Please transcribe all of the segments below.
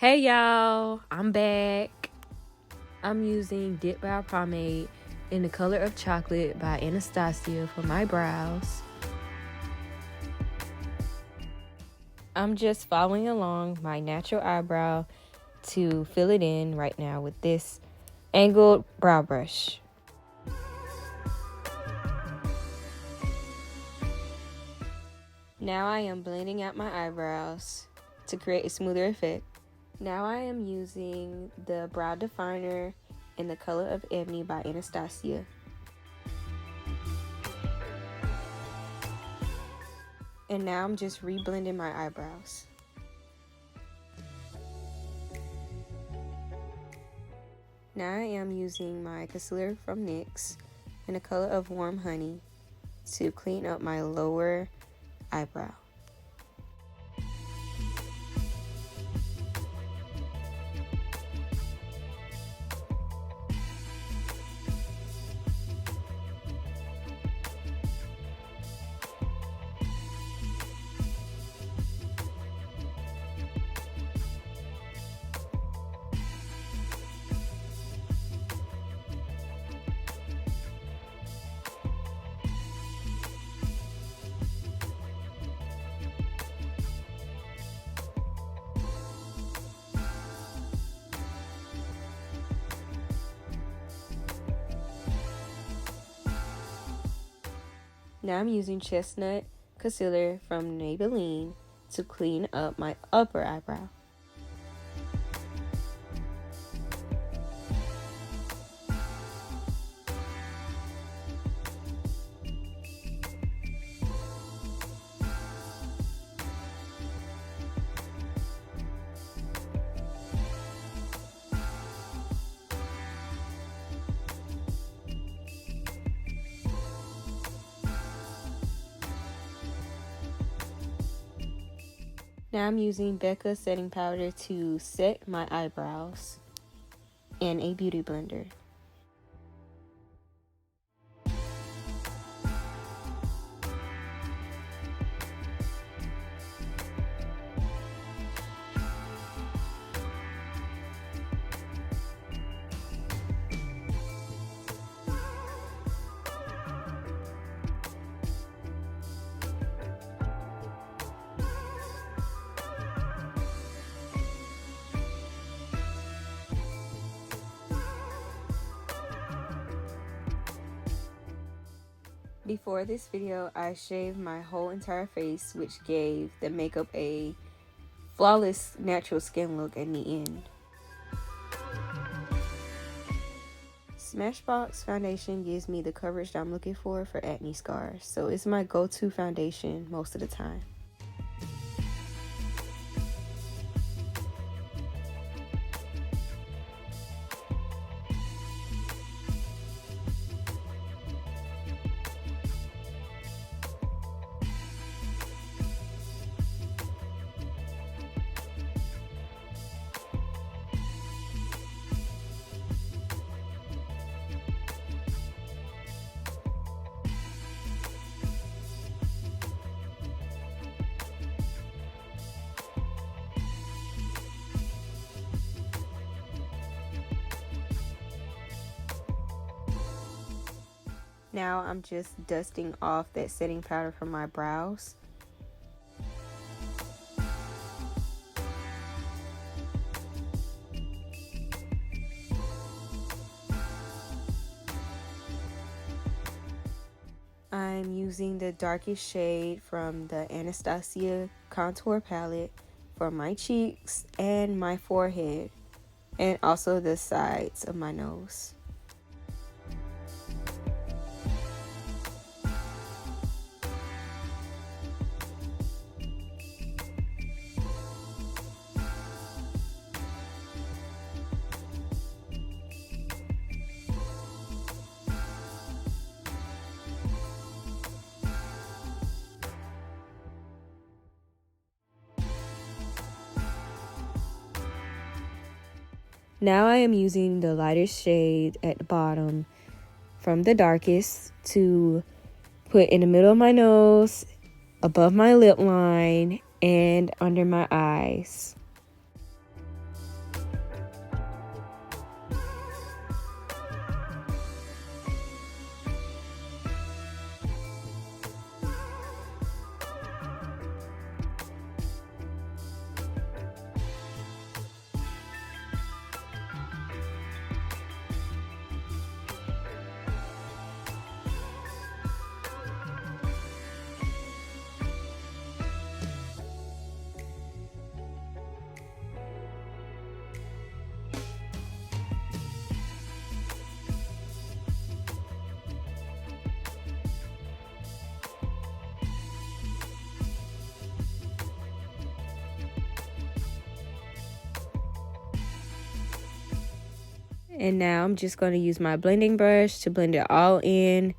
Hey y'all, I'm back. I'm using Dip Brow Pomade in the color of chocolate by Anastasia for my brows. I'm just following along my natural eyebrow to fill it in right now with this angled brow brush. Now I am blending out my eyebrows to create a smoother effect. Now I am using the brow definer in the color of Ebony by Anastasia. And now I'm just reblending my eyebrows. Now I am using my concealer from NYX in the color of Warm Honey to clean up my lower eyebrow. Now I'm using Chestnut Concealer from Maybelline to clean up my upper eyebrow. Now I'm using Becca setting powder to set my eyebrows and a beauty blender. Before this video, I shaved my whole entire face, which gave the makeup a flawless natural skin look in the end. Smashbox foundation gives me the coverage that I'm looking for acne scars, so it's my go-to foundation most of the time. Now I'm just dusting off that setting powder from my brows. I'm using the darkest shade from the Anastasia contour palette for my cheeks and my forehead, and also the sides of my nose. Now I am using the lightest shade at the bottom from the darkest to put in the middle of my nose, above my lip line, and under my eyes. And now I'm just going to use my blending brush to blend it all in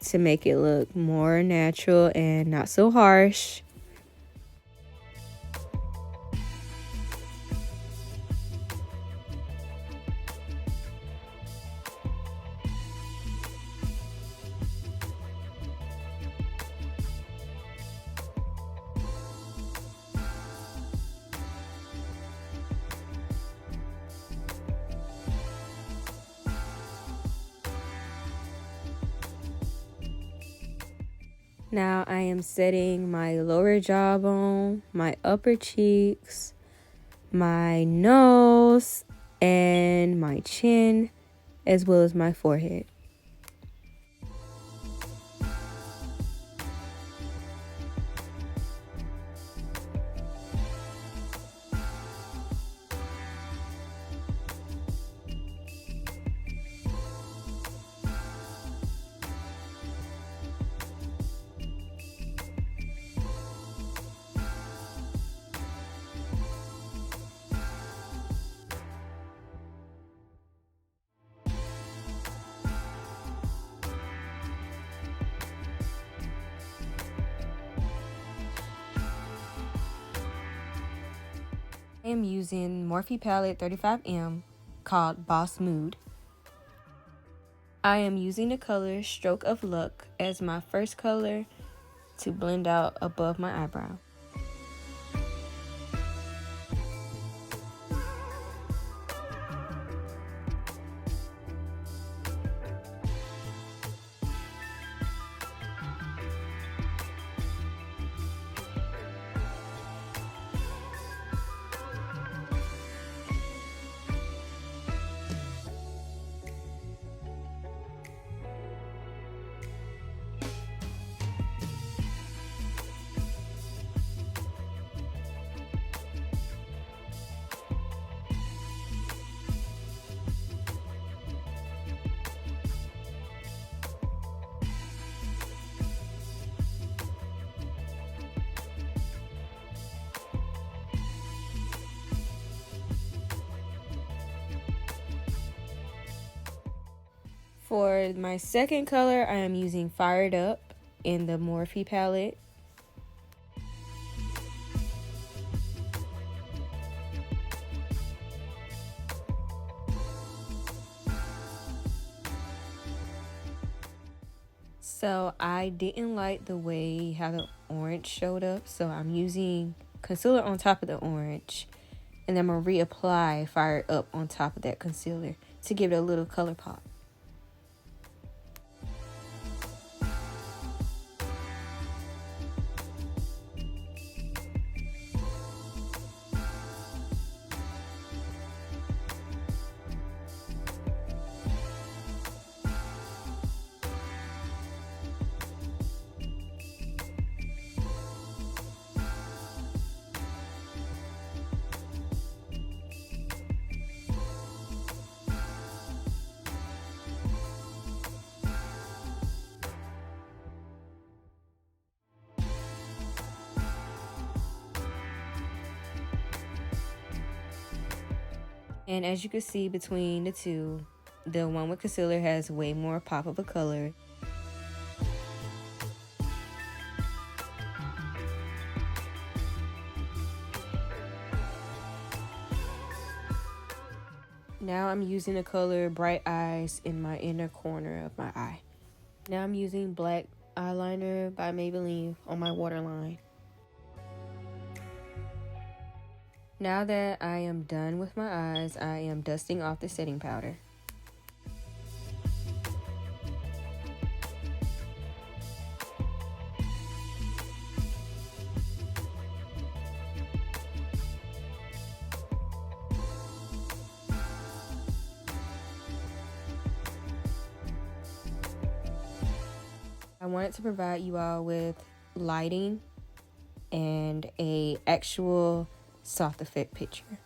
to make it look more natural and not so harsh. Now I am setting my lower jawbone, my upper cheeks, my nose, and my chin, as well as my forehead. I am using Morphe palette 35M called Boss Mood. I am using the color Stroke of Luck as my first color to blend out above my eyebrow. For my second color, I am using Fired Up in the Morphe palette. So I didn't like the way how the orange showed up, so I'm using concealer on top of the orange, and then I'm going to reapply Fired Up on top of that concealer to give it a little color pop. And as you can see between the two, the one with concealer has way more pop of a color. Now I'm using the color Bright Eyes in my inner corner of my eye. Now I'm using black eyeliner by Maybelline on my waterline. Now that I am done with my eyes, I am dusting off the setting powder. I wanted to provide you all with lighting and a actual soft effect picture.